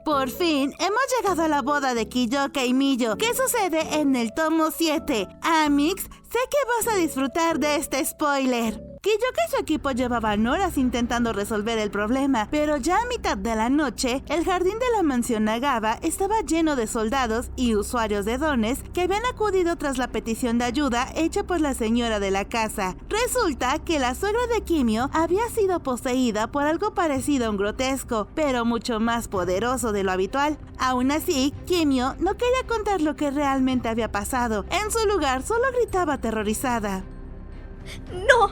Por fin, hemos llegado a la boda de Kiyoka y Miyo, que sucede en el tomo 7. Amix, sé que vas a disfrutar de este spoiler. Kiyoka y su equipo llevaban horas intentando resolver el problema, pero ya a mitad de la noche, el jardín de la mansión Nagaba estaba lleno de soldados y usuarios de dones que habían acudido tras la petición de ayuda hecha por la señora de la casa. Resulta que la suegra de Kimio había sido poseída por algo parecido a un grotesco, pero mucho más poderoso de lo habitual. Aún así, Kimio no quería contar lo que realmente había pasado. En su lugar, solo gritaba aterrorizada. No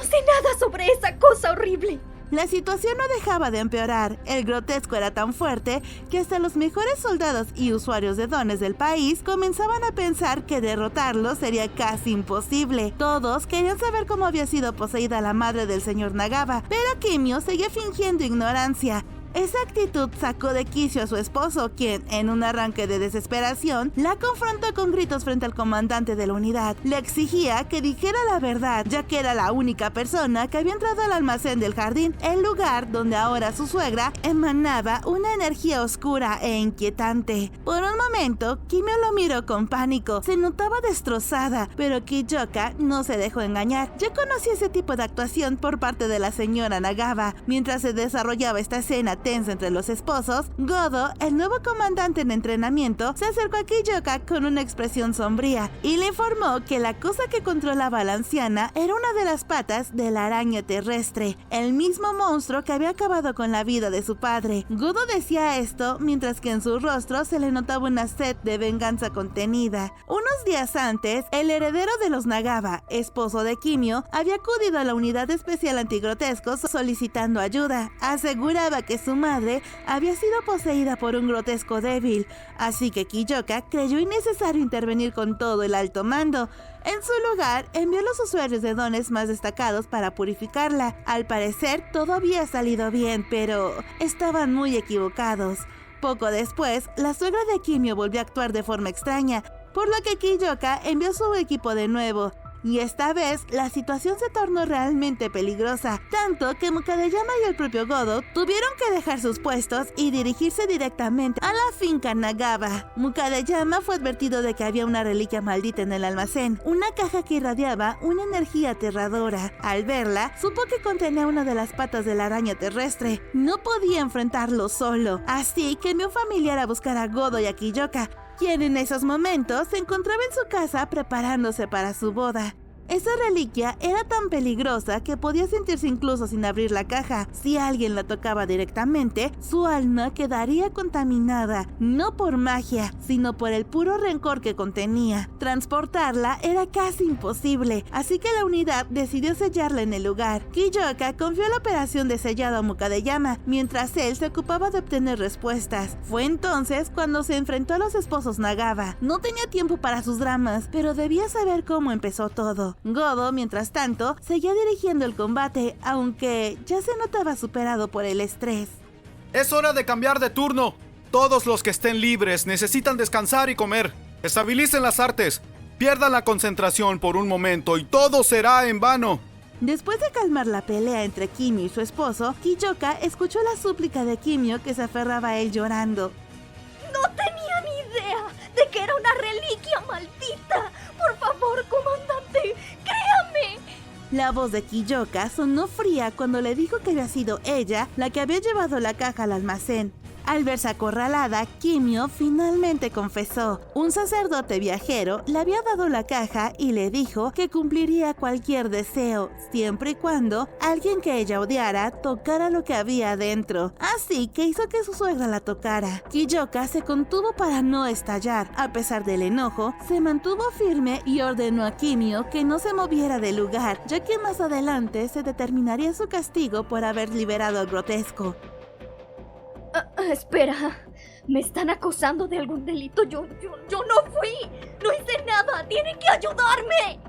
sé nada sobre esa cosa horrible. La situación no dejaba de empeorar. El grotesco era tan fuerte que hasta los mejores soldados y usuarios de dones del país comenzaban a pensar que derrotarlo sería casi imposible. Todos querían saber cómo había sido poseída la madre del señor Nagaba, pero Kimio seguía fingiendo ignorancia. Esa actitud sacó de quicio a su esposo, quien, en un arranque de desesperación, la confrontó con gritos frente al comandante de la unidad. Le exigía que dijera la verdad, ya que era la única persona que había entrado al almacén del jardín, el lugar donde ahora su suegra emanaba una energía oscura e inquietante. Por un momento, Kimio lo miró con pánico. Se notaba destrozada, pero Kiyoka no se dejó engañar. Ya conocía ese tipo de actuación por parte de la señora Nagaba. Mientras se desarrollaba esta escena tensa entre los esposos, Godo, el nuevo comandante en entrenamiento, se acercó a Kiyoka con una expresión sombría y le informó que la cosa que controlaba a la anciana era una de las patas de la araña terrestre, el mismo monstruo que había acabado con la vida de su padre. Godo decía esto mientras que en su rostro se le notaba una sed de venganza contenida. Unos días antes, el heredero de los Nagaba, esposo de Kimio, había acudido a la unidad especial antigrotescos solicitando ayuda. Aseguraba que su madre había sido poseída por un grotesco débil, así que Kiyoka creyó innecesario intervenir con todo el alto mando. En su lugar, envió a los usuarios de dones más destacados para purificarla. Al parecer, todo había salido bien, pero estaban muy equivocados. Poco después, la suegra de Kimio volvió a actuar de forma extraña, por lo que Kiyoka envió su equipo de nuevo. Y esta vez, la situación se tornó realmente peligrosa, tanto que Mukadeyama y el propio Godo tuvieron que dejar sus puestos y dirigirse directamente a la finca Nagaba. Mukadeyama fue advertido de que había una reliquia maldita en el almacén, una caja que irradiaba una energía aterradora. Al verla, supo que contenía una de las patas de la araña terrestre. No podía enfrentarlo solo, así que envió un familiar a buscar a Godo y a Kiyoka, quien en esos momentos se encontraba en su casa preparándose para su boda. Esa reliquia era tan peligrosa que podía sentirse incluso sin abrir la caja. Si alguien la tocaba directamente, su alma quedaría contaminada, no por magia, sino por el puro rencor que contenía. Transportarla era casi imposible, así que la unidad decidió sellarla en el lugar. Kiyoka confió la operación de sellado a Mukadeyama, mientras él se ocupaba de obtener respuestas. Fue entonces cuando se enfrentó a los esposos Nagaba. No tenía tiempo para sus dramas, pero debía saber cómo empezó todo. Godo, mientras tanto, seguía dirigiendo el combate, aunque ya se notaba superado por el estrés. ¡Es hora de cambiar de turno! Todos los que estén libres necesitan descansar y comer. Estabilicen las artes, pierdan la concentración por un momento y todo será en vano. Después de calmar la pelea entre Kimio y su esposo, Kiyoka escuchó la súplica de Kimio que se aferraba a él llorando. No tenía ni idea de que era una reliquia maldita. Por favor, comandante, créame. La voz de Kiyoka sonó fría cuando le dijo que había sido ella la que había llevado la caja al almacén. Al verse acorralada, Kimio finalmente confesó. Un sacerdote viajero le había dado la caja y le dijo que cumpliría cualquier deseo, siempre y cuando alguien que ella odiara tocara lo que había adentro. Así que hizo que su suegra la tocara. Kiyoka se contuvo para no estallar. A pesar del enojo, se mantuvo firme y ordenó a Kimio que no se moviera del lugar, ya que más adelante se determinaría su castigo por haber liberado al grotesco. Espera, ¿me están acusando de algún delito? Yo no fui, no hice nada, tienen que ayudarme.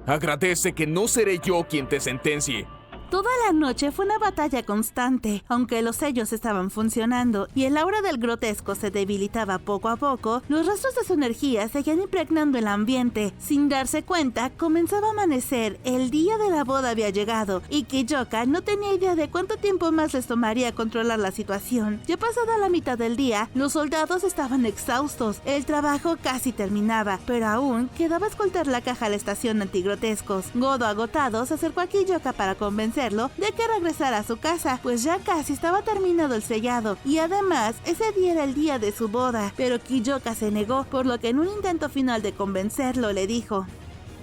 Agradece que no seré yo quien te sentencie. Toda la noche fue una batalla constante. Aunque los sellos estaban funcionando y el aura del grotesco se debilitaba poco a poco, los rastros de su energía seguían impregnando el ambiente. Sin darse cuenta, comenzaba a amanecer. El día de la boda había llegado y Kiyoka no tenía idea de cuánto tiempo más les tomaría controlar la situación. Ya pasada la mitad del día, los soldados estaban exhaustos. El trabajo casi terminaba, pero aún quedaba escoltar la caja a la estación antigrotescos. Godo, agotado, se acercó a Kiyoka para convencerlo de que regresara a su casa, pues ya casi estaba terminado el sellado y además ese día era el día de su boda. Pero Kiyoka se negó, por lo que en un intento final de convencerlo le dijo: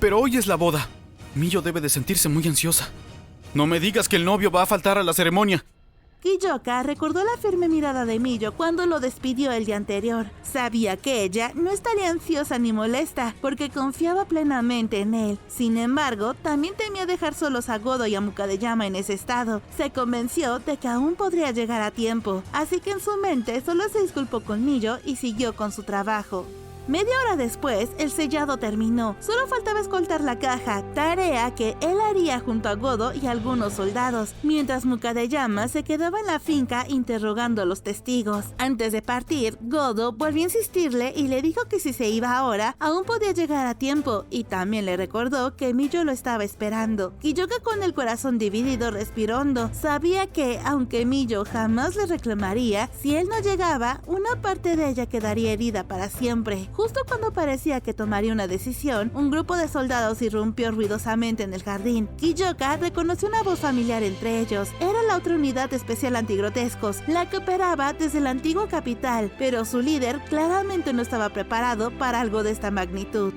Pero hoy es la boda. Miyo debe de sentirse muy ansiosa. No me digas que el novio va a faltar a la ceremonia. Kiyoka recordó la firme mirada de Miyo cuando lo despidió el día anterior. Sabía que ella no estaría ansiosa ni molesta, porque confiaba plenamente en él. Sin embargo, también temía dejar solos a Godo y a Mukadeyama en ese estado. Se convenció de que aún podría llegar a tiempo, así que en su mente solo se disculpó con Miyo y siguió con su trabajo. Media hora después, el sellado terminó. Solo faltaba escoltar la caja, tarea que él haría junto a Godo y algunos soldados, mientras Mukadeyama se quedaba en la finca interrogando a los testigos. Antes de partir, Godo volvió a insistirle y le dijo que si se iba ahora, aún podía llegar a tiempo, y también le recordó que Miyo lo estaba esperando. Kiyoka, con el corazón dividido, respiró hondo. Sabía que, aunque Miyo jamás le reclamaría, si él no llegaba, una parte de ella quedaría herida para siempre. Justo cuando parecía que tomaría una decisión, un grupo de soldados irrumpió ruidosamente en el jardín. Kiyoka reconoció una voz familiar entre ellos. Era la otra unidad especial antigrotescos, la que operaba desde la antigua capital, pero su líder claramente no estaba preparado para algo de esta magnitud.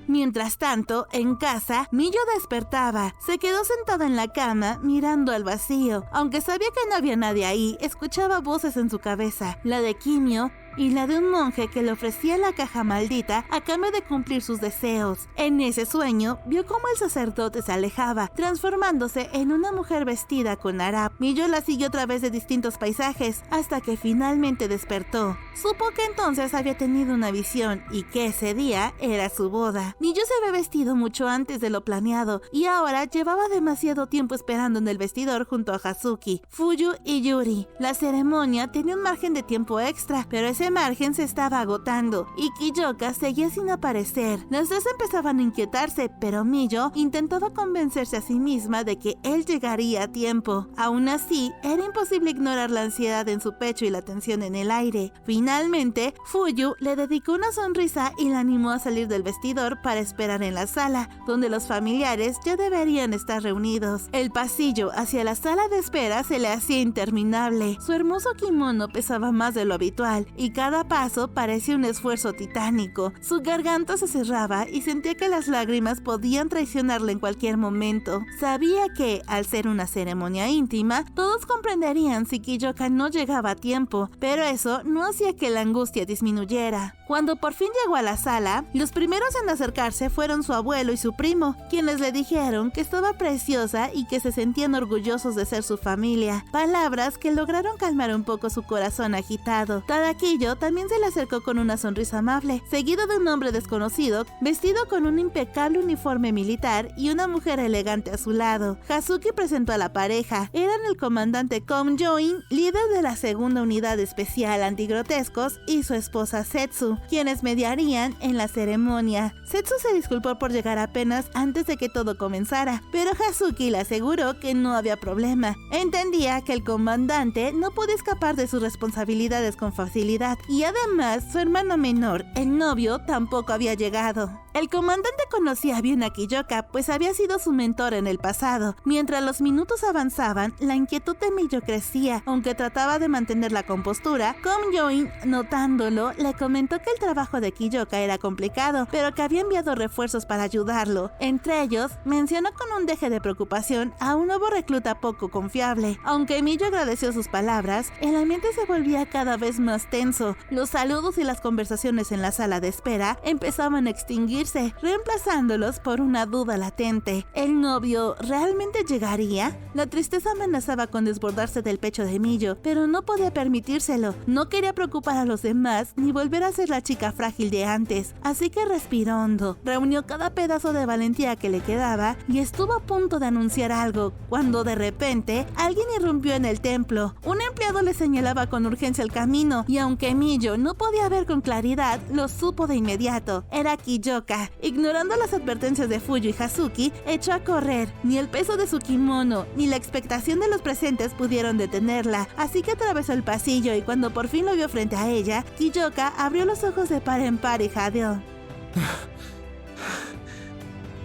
Mientras tanto, en casa, Miyo despertaba. Se quedó sentada en la cama, mirando al vacío. Aunque sabía que no había nadie ahí, escuchaba voces en su cabeza, la de Kimio y la de un monje que le ofrecía la caja maldita a cambio de cumplir sus deseos. En ese sueño, vio cómo el sacerdote se alejaba, transformándose en una mujer vestida con harap. Miyo la siguió a través de distintos paisajes, hasta que finalmente despertó. Supo que entonces había tenido una visión, y que ese día era su boda. Miyo se había vestido mucho antes de lo planeado, y ahora llevaba demasiado tiempo esperando en el vestidor junto a Hazuki, Fuyu y Yuri. La ceremonia tenía un margen de tiempo extra, pero ese margen se estaba agotando y Kiyoka seguía sin aparecer. Las dos empezaban a inquietarse, pero Miyo intentaba convencerse a sí misma de que él llegaría a tiempo. Aún así, era imposible ignorar la ansiedad en su pecho y la tensión en el aire. Finalmente, Fuyu le dedicó una sonrisa y la animó a salir del vestidor para esperar en la sala, donde los familiares ya deberían estar reunidos. El pasillo hacia la sala de espera se le hacía interminable. Su hermoso kimono pesaba más de lo habitual y cada paso parecía un esfuerzo titánico. Su garganta se cerraba y sentía que las lágrimas podían traicionarle en cualquier momento. Sabía que, al ser una ceremonia íntima, todos comprenderían si Kiyoka no llegaba a tiempo, pero eso no hacía que la angustia disminuyera. Cuando por fin llegó a la sala, los primeros en acercarse fueron su abuelo y su primo, quienes le dijeron que estaba preciosa y que se sentían orgullosos de ser su familia. Palabras que lograron calmar un poco su corazón agitado. Tadakiyo también se le acercó con una sonrisa amable, seguido de un hombre desconocido, vestido con un impecable uniforme militar y una mujer elegante a su lado. Hazuki presentó a la pareja. Eran el comandante Kom Yo-in, líder de la segunda unidad especial antigrotescos, y su esposa Setsu, quienes mediarían en la ceremonia. Setsu se disculpó por llegar apenas antes de que todo comenzara, pero Hazuki le aseguró que no había problema. Entendía que el comandante no podía escapar de sus responsabilidades con facilidad, y además su hermano menor, el novio, tampoco había llegado. El comandante conocía bien a Kiyoka, pues había sido su mentor en el pasado. Mientras los minutos avanzaban, la inquietud de Miyo crecía. Aunque trataba de mantener la compostura, Kom Yo-in, notándolo, le comentó que el trabajo de Kiyoka era complicado, pero que había enviado refuerzos para ayudarlo. Entre ellos, mencionó con un deje de preocupación a un nuevo recluta poco confiable. Aunque Miyo agradeció sus palabras, el ambiente se volvía cada vez más tenso. Los saludos y las conversaciones en la sala de espera empezaban a extinguirse irse, reemplazándolos por una duda latente. ¿El novio realmente llegaría? La tristeza amenazaba con desbordarse del pecho de Miyo, pero no podía permitírselo. No quería preocupar a los demás ni volver a ser la chica frágil de antes, así que respiró hondo, reunió cada pedazo de valentía que le quedaba y estuvo a punto de anunciar algo, cuando de repente alguien irrumpió en el templo. Un empleado le señalaba con urgencia el camino y aunque Miyo no podía ver con claridad, lo supo de inmediato. Era Kiyoka. Ignorando las advertencias de Fuyu y Hazuki, echó a correr. Ni el peso de su kimono ni la expectación de los presentes pudieron detenerla, así que atravesó el pasillo y cuando por fin lo vio frente a ella, Kiyoka abrió los ojos de par en par y jadeó.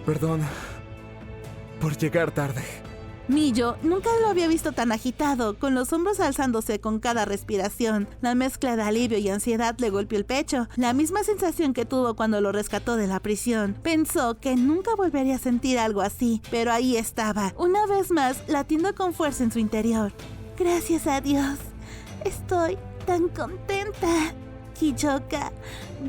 Perdón por llegar tarde. Miyo nunca lo había visto tan agitado, con los hombros alzándose con cada respiración. La mezcla de alivio y ansiedad le golpeó el pecho, la misma sensación que tuvo cuando lo rescató de la prisión. Pensó que nunca volvería a sentir algo así, pero ahí estaba, una vez más, latiendo con fuerza en su interior. Gracias a Dios, estoy tan contenta. Kiyoka,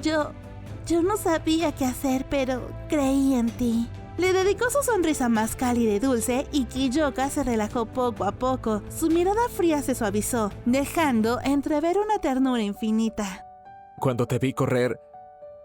yo no sabía qué hacer, pero creí en ti. Le dedicó su sonrisa más cálida y dulce y Kiyoka se relajó poco a poco. Su mirada fría se suavizó, dejando entrever una ternura infinita. Cuando te vi correr,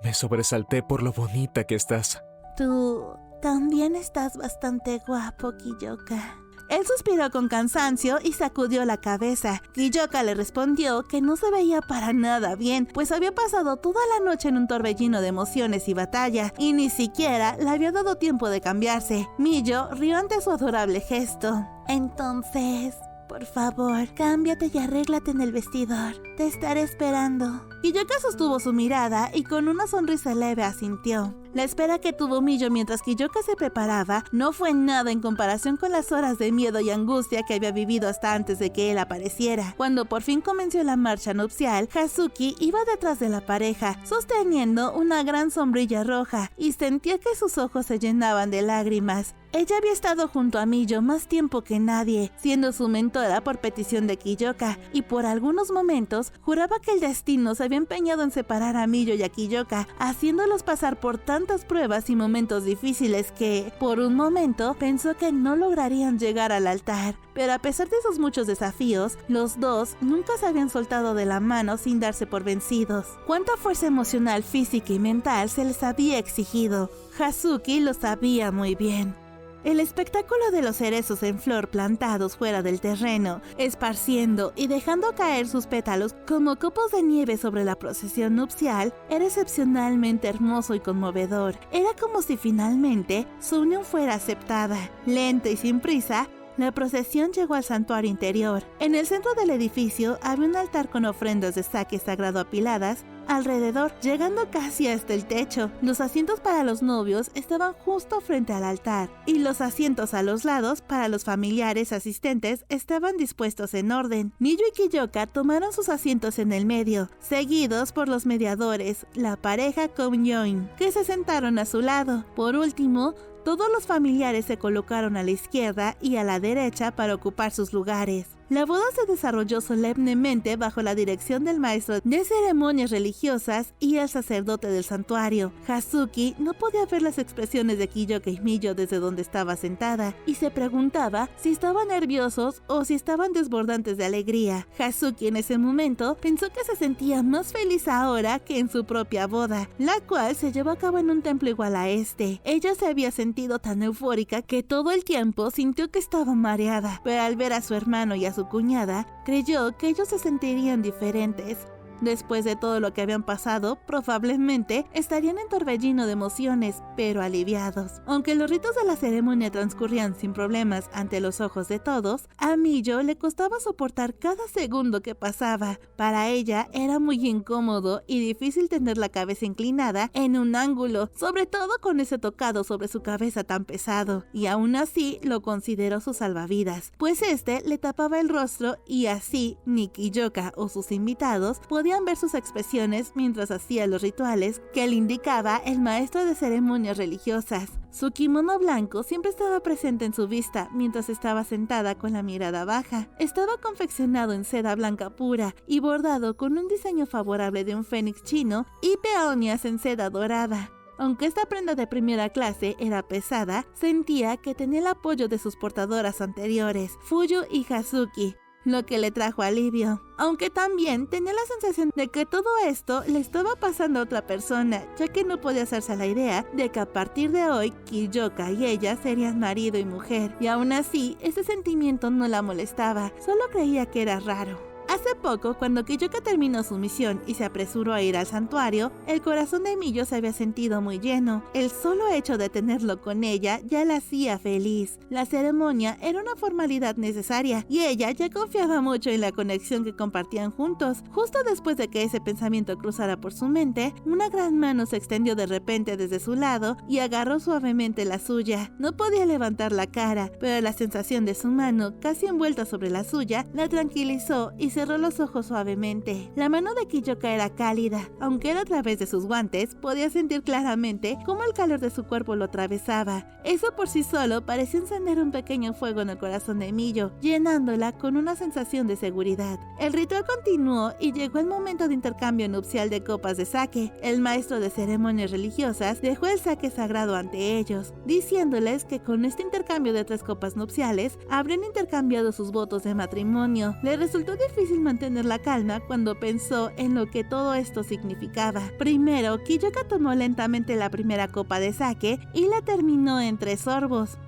me sobresalté por lo bonita que estás. Tú también estás bastante guapo, Kiyoka. Él suspiró con cansancio y sacudió la cabeza. Kiyoka le respondió que no se veía para nada bien, pues había pasado toda la noche en un torbellino de emociones y batalla, y ni siquiera le había dado tiempo de cambiarse. Miyo rió ante su adorable gesto. Entonces, por favor, cámbiate y arréglate en el vestidor. Te estaré esperando. Kiyoka sostuvo su mirada y con una sonrisa leve asintió. La espera que tuvo Miyo mientras Kiyoka se preparaba no fue nada en comparación con las horas de miedo y angustia que había vivido hasta antes de que él apareciera. Cuando por fin comenzó la marcha nupcial, Hazuki iba detrás de la pareja, sosteniendo una gran sombrilla roja, y sentía que sus ojos se llenaban de lágrimas. Ella había estado junto a Miyo más tiempo que nadie, siendo su mentora por petición de Kiyoka, y por algunos momentos juraba que el destino se había empeñado en separar a Miyo y a Kiyoka, haciéndolos pasar por tantas pruebas y momentos difíciles que, por un momento, pensó que no lograrían llegar al altar. Pero a pesar de esos muchos desafíos, los dos nunca se habían soltado de la mano sin darse por vencidos. Cuánta fuerza emocional, física y mental se les había exigido. Hazuki lo sabía muy bien. El espectáculo de los cerezos en flor plantados fuera del terreno, esparciendo y dejando caer sus pétalos como copos de nieve sobre la procesión nupcial, era excepcionalmente hermoso y conmovedor. Era como si finalmente su unión fuera aceptada. Lenta y sin prisa, la procesión llegó al santuario interior. En el centro del edificio había un altar con ofrendas de sake sagrado apiladas alrededor, llegando casi hasta el techo. Los asientos para los novios estaban justo frente al altar, y los asientos a los lados para los familiares asistentes estaban dispuestos en orden. Miyo y Kiyoka tomaron sus asientos en el medio, seguidos por los mediadores, la pareja Komyoin, que se sentaron a su lado. Por último, todos los familiares se colocaron a la izquierda y a la derecha para ocupar sus lugares. La boda se desarrolló solemnemente bajo la dirección del maestro de ceremonias religiosas y el sacerdote del santuario. Hazuki no podía ver las expresiones de Kiyoka y Miyo desde donde estaba sentada y se preguntaba si estaban nerviosos o si estaban desbordantes de alegría. Hazuki en ese momento pensó que se sentía más feliz ahora que en su propia boda, la cual se llevó a cabo en un templo igual a este. Ella se había sentido tan eufórica que todo el tiempo sintió que estaba mareada, pero al ver a su hermano y a su cuñada, creyó que ellos se sentirían diferentes. Después de todo lo que habían pasado, probablemente estarían en torbellino de emociones, pero aliviados. Aunque los ritos de la ceremonia transcurrían sin problemas ante los ojos de todos, a Miyo le costaba soportar cada segundo que pasaba. Para ella era muy incómodo y difícil tener la cabeza inclinada en un ángulo, sobre todo con ese tocado sobre su cabeza tan pesado, y aún así lo consideró su salvavidas, pues este le tapaba el rostro y así ni Kiyoka o sus invitados podían ver sus expresiones mientras hacía los rituales que le indicaba el maestro de ceremonias religiosas. Su kimono blanco siempre estaba presente en su vista mientras estaba sentada con la mirada baja. Estaba confeccionado en seda blanca pura y bordado con un diseño favorable de un fénix chino y peonias en seda dorada. Aunque esta prenda de primera clase era pesada, sentía que tenía el apoyo de sus portadoras anteriores, Fuyu y Hazuki, lo que le trajo alivio. Aunque también tenía la sensación de que todo esto le estaba pasando a otra persona, ya que no podía hacerse la idea de que a partir de hoy Kiyoka y ella serían marido y mujer, y aún así ese sentimiento no la molestaba, solo creía que era raro. Hace poco, cuando Kiyoka terminó su misión y se apresuró a ir al santuario, el corazón de Miyo se había sentido muy lleno. El solo hecho de tenerlo con ella ya la hacía feliz. La ceremonia era una formalidad necesaria y ella ya confiaba mucho en la conexión que compartían juntos. Justo después de que ese pensamiento cruzara por su mente, una gran mano se extendió de repente desde su lado y agarró suavemente la suya. No podía levantar la cara, pero la sensación de su mano, casi envuelta sobre la suya, la tranquilizó y cerró los ojos suavemente. La mano de Kiyoka era cálida, aunque era a través de sus guantes, podía sentir claramente cómo el calor de su cuerpo lo atravesaba. Eso por sí solo parecía encender un pequeño fuego en el corazón de Miyo, llenándola con una sensación de seguridad. El ritual continuó y llegó el momento de intercambio nupcial de copas de sake. El maestro de ceremonias religiosas dejó el sake sagrado ante ellos, diciéndoles que con este intercambio de 3 copas nupciales habrían intercambiado sus votos de matrimonio. Le resultó difícil mantener la calma cuando pensó en lo que todo esto significaba. Primero, Kiyoka tomó lentamente la primera copa de sake y la terminó en 3 sorbos.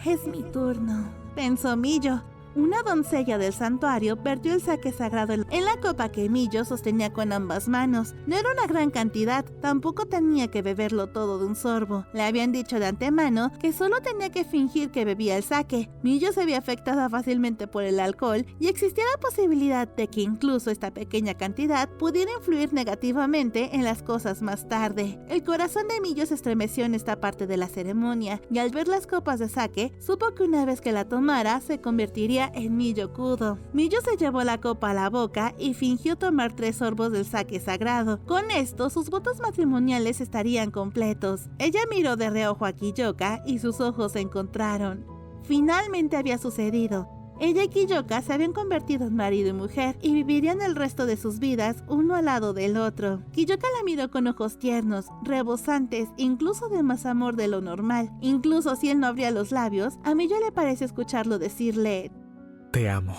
Es mi turno, pensó Miyo. Una doncella del santuario vertió el sake sagrado en la copa que Miyo sostenía con ambas manos. No era una gran cantidad, tampoco tenía que beberlo todo de un sorbo. Le habían dicho de antemano que solo tenía que fingir que bebía el sake. Miyo se había afectado fácilmente por el alcohol y existía la posibilidad de que incluso esta pequeña cantidad pudiera influir negativamente en las cosas más tarde. El corazón de Miyo se estremeció en esta parte de la ceremonia y al ver las copas de sake, supo que una vez que la tomara se convertiría en Miyo Kudo. Miyo se llevó la copa a la boca y fingió tomar 3 sorbos del sake sagrado. Con esto, sus votos matrimoniales estarían completos. Ella miró de reojo a Kiyoka y sus ojos se encontraron. Finalmente había sucedido. Ella y Kiyoka se habían convertido en marido y mujer y vivirían el resto de sus vidas uno al lado del otro. Kiyoka la miró con ojos tiernos, rebosantes, incluso de más amor de lo normal. Incluso si él no abría los labios, a Miyo le pareció escucharlo decirle: Te amo.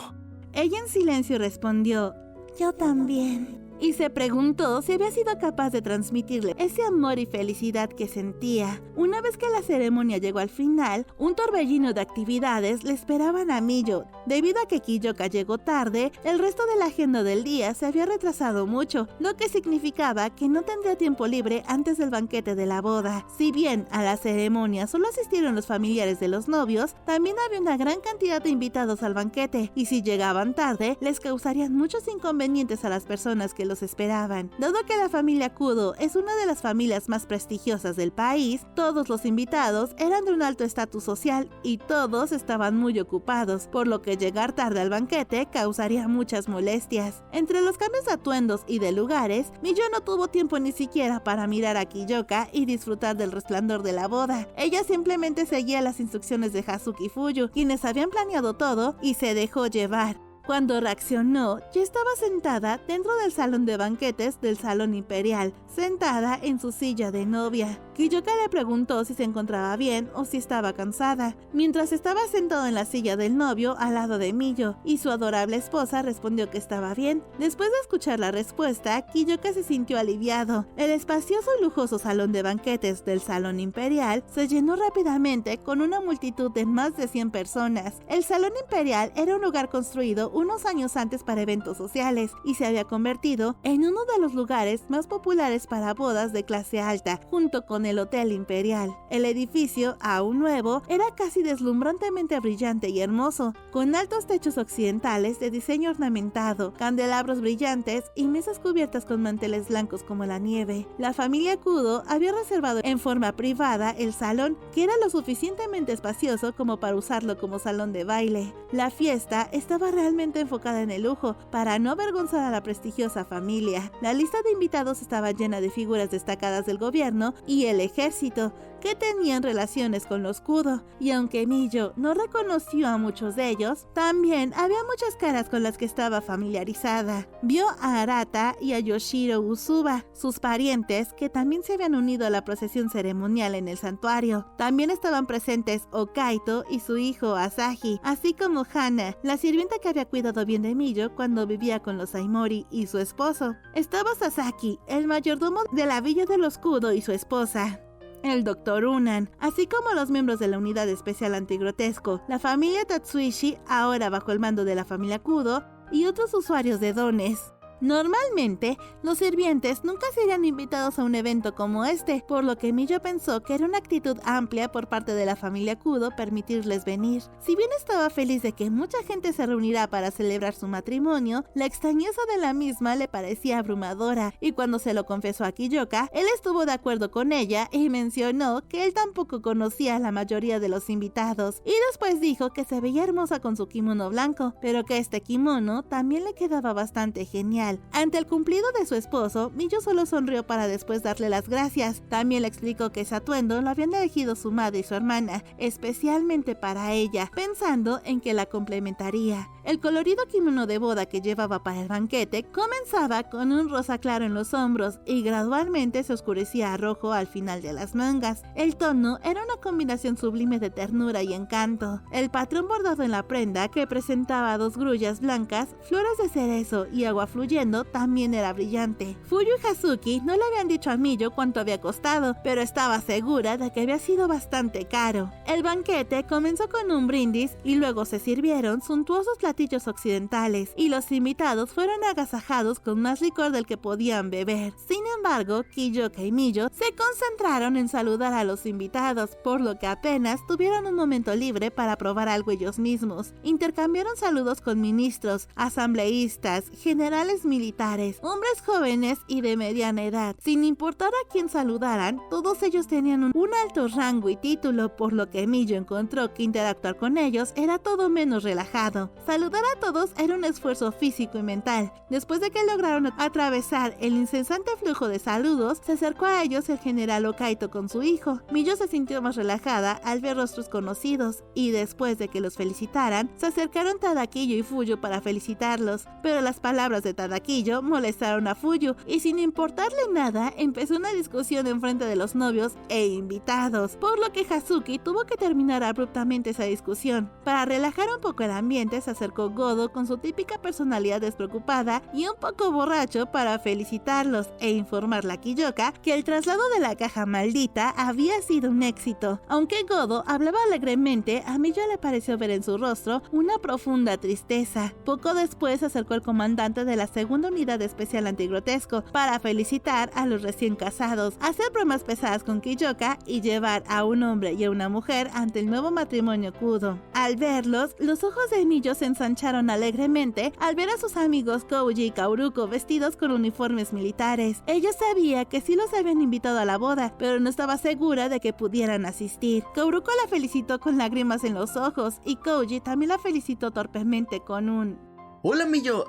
Ella en silencio respondió: yo también. Y se preguntó si había sido capaz de transmitirle ese amor y felicidad que sentía. Una vez que la ceremonia llegó al final, un torbellino de actividades le esperaban a Miyo. Debido a que Kiyoka llegó tarde, el resto de la agenda del día se había retrasado mucho, lo que significaba que no tendría tiempo libre antes del banquete de la boda. Si bien a la ceremonia solo asistieron los familiares de los novios, también había una gran cantidad de invitados al banquete, y si llegaban tarde, les causarían muchos inconvenientes a las personas que los esperaban. Dado que la familia Kudo es una de las familias más prestigiosas del país, todos los invitados eran de un alto estatus social y todos estaban muy ocupados, por lo que llegar tarde al banquete causaría muchas molestias. Entre los cambios de atuendos y de lugares, Miyo no tuvo tiempo ni siquiera para mirar a Kiyoka y disfrutar del resplandor de la boda. Ella simplemente seguía las instrucciones de Hazuki y Fuyu, quienes habían planeado todo, y se dejó llevar. Cuando reaccionó, ya estaba sentada dentro del salón de banquetes del salón imperial, sentada en su silla de novia. Kiyoka le preguntó si se encontraba bien o si estaba cansada, mientras estaba sentado en la silla del novio al lado de Miyo, y su adorable esposa respondió que estaba bien. Después de escuchar la respuesta, Kiyoka se sintió aliviado. El espacioso y lujoso salón de banquetes del salón imperial se llenó rápidamente con una multitud de más de 100 personas. El salón imperial era un lugar construido unos años antes para eventos sociales y se había convertido en uno de los lugares más populares para bodas de clase alta, junto con el Hotel Imperial. El edificio, aún nuevo, era casi deslumbrantemente brillante y hermoso, con altos techos occidentales de diseño ornamentado, candelabros brillantes y mesas cubiertas con manteles blancos como la nieve. La familia Kudo había reservado en forma privada el salón, que era lo suficientemente espacioso como para usarlo como salón de baile. La fiesta estaba realmente enfocada en el lujo, para no avergonzar a la prestigiosa familia. La lista de invitados estaba llena de figuras destacadas del gobierno y el ejército. que tenían relaciones con los Kudo, y aunque Miyo no reconoció a muchos de ellos, también había muchas caras con las que estaba familiarizada. Vio a Arata y a Yoshiro Usuba, sus parientes que también se habían unido a la procesión ceremonial en el santuario. También estaban presentes Okaito y su hijo Asahi, así como Hana, la sirvienta que había cuidado bien de Miyo cuando vivía con los Aimori y su esposo. Estaba Sasaki, el mayordomo de la villa de los Kudo, y su esposa, el Dr. Unan, así como los miembros de la Unidad Especial Antigrotesco, la familia Tatsuishi, ahora bajo el mando de la familia Kudo, y otros usuarios de dones. Normalmente, los sirvientes nunca serían invitados a un evento como este, por lo que Miyo pensó que era una actitud amplia por parte de la familia Kudo permitirles venir. Si bien estaba feliz de que mucha gente se reunirá para celebrar su matrimonio, la extrañeza de la misma le parecía abrumadora, y cuando se lo confesó a Kiyoka, él estuvo de acuerdo con ella y mencionó que él tampoco conocía a la mayoría de los invitados, y después dijo que se veía hermosa con su kimono blanco, pero que este kimono también le quedaba bastante genial. Ante el cumplido de su esposo, Miyo solo sonrió para después darle las gracias. También le explicó que ese atuendo lo habían elegido su madre y su hermana, especialmente para ella, pensando en que la complementaría. El colorido kimono de boda que llevaba para el banquete comenzaba con un rosa claro en los hombros y gradualmente se oscurecía a rojo al final de las mangas. El tono era una combinación sublime de ternura y encanto. El patrón bordado en la prenda, que presentaba 2 grullas blancas, flores de cerezo y agua fluyendo, también era brillante. Fuyu y Hazuki no le habían dicho a Miyo cuánto había costado, pero estaba segura de que había sido bastante caro. El banquete comenzó con un brindis y luego se sirvieron suntuosos platillos occidentales, y los invitados fueron agasajados con más licor del que podían beber. Sin embargo, Kiyoka y Miyo se concentraron en saludar a los invitados, por lo que apenas tuvieron un momento libre para probar algo ellos mismos. Intercambiaron saludos con ministros, asambleístas, generales militares, hombres jóvenes y de mediana edad. Sin importar a quién saludaran, todos ellos tenían un alto rango y título, por lo que Miyo encontró que interactuar con ellos era todo menos relajado. Saludar a todos era un esfuerzo físico y mental. Después de que lograron atravesar el incesante flujo de saludos, se acercó a ellos el general Okaito con su hijo. Miyo se sintió más relajada al ver rostros conocidos, y después de que los felicitaran, se acercaron Tadakiyo y Fuyu para felicitarlos, pero las palabras de Tadakiyo molestaron a Fuyu, y sin importarle nada, empezó una discusión en frente de los novios e invitados, por lo que Hazuki tuvo que terminar abruptamente esa discusión. Para relajar un poco el ambiente, se acercó Godo con su típica personalidad despreocupada y un poco borracho para felicitarlos e informarle a Kiyoka que el traslado de la caja maldita había sido un éxito. Aunque Godo hablaba alegremente, a Miyo le pareció ver en su rostro una profunda tristeza. Poco después se acercó el comandante de la segunda unidad especial antigrotesco para felicitar a los recién casados, hacer bromas pesadas con Kiyoka y llevar a un hombre y a una mujer ante el nuevo matrimonio Kudo. Al verlos, los ojos de Miyo se ensancharon alegremente al ver a sus amigos Kouji y Kaoruko vestidos con uniformes militares. Ella sabía que sí los habían invitado a la boda, pero no estaba segura de que pudieran asistir. Kaoruko la felicitó con lágrimas en los ojos y Kouji también la felicitó torpemente con un Hola, Miyo.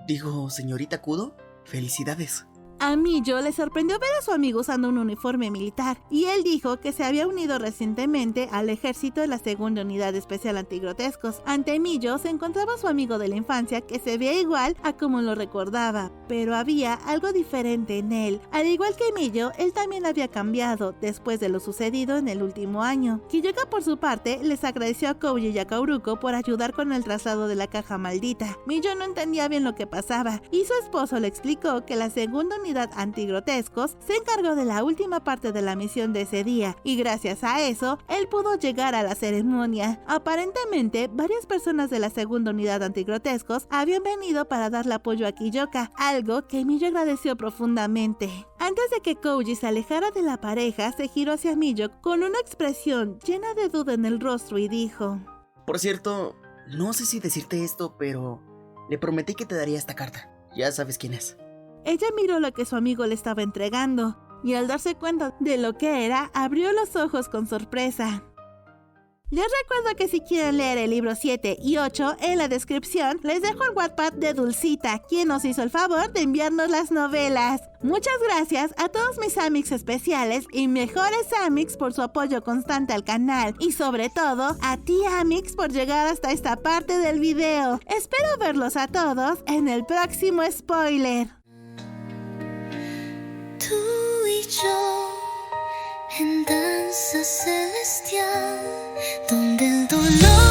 Digo, señorita Kudo, felicidades. A Miyo le sorprendió ver a su amigo usando un uniforme militar, y él dijo que se había unido recientemente al ejército de la segunda unidad especial antigrotescos. Ante Miyo se encontraba su amigo de la infancia, que se veía igual a como lo recordaba, pero había algo diferente en él. Al igual que Miyo, él también había cambiado después de lo sucedido en el último año. Kiyoka, por su parte, les agradeció a Kouji y a Kaoruko por ayudar con el traslado de la caja maldita. Miyo no entendía bien lo que pasaba, y su esposo le explicó que la segunda unidad antigrotescos se encargó de la última parte de la misión de ese día, y gracias a eso, él pudo llegar a la ceremonia. Aparentemente, varias personas de la segunda unidad antigrotescos habían venido para darle apoyo a Kiyoka, algo que Miyo agradeció profundamente. Antes de que Kouji se alejara de la pareja, se giró hacia Miyo con una expresión llena de duda en el rostro y dijo: Por cierto, no sé si decirte esto, pero le prometí que te daría esta carta. Ya sabes quién es. Ella miró lo que su amigo le estaba entregando, y al darse cuenta de lo que era, abrió los ojos con sorpresa. Les recuerdo que si quieren leer el libro 7 y 8, en la descripción les dejo el Wattpad de Dulcita, quien nos hizo el favor de enviarnos las novelas. Muchas gracias a todos mis amics especiales y mejores amics por su apoyo constante al canal, y sobre todo a ti amix por llegar hasta esta parte del video. Espero verlos a todos en el próximo spoiler. Tú y yo en danza celestial, donde el dolor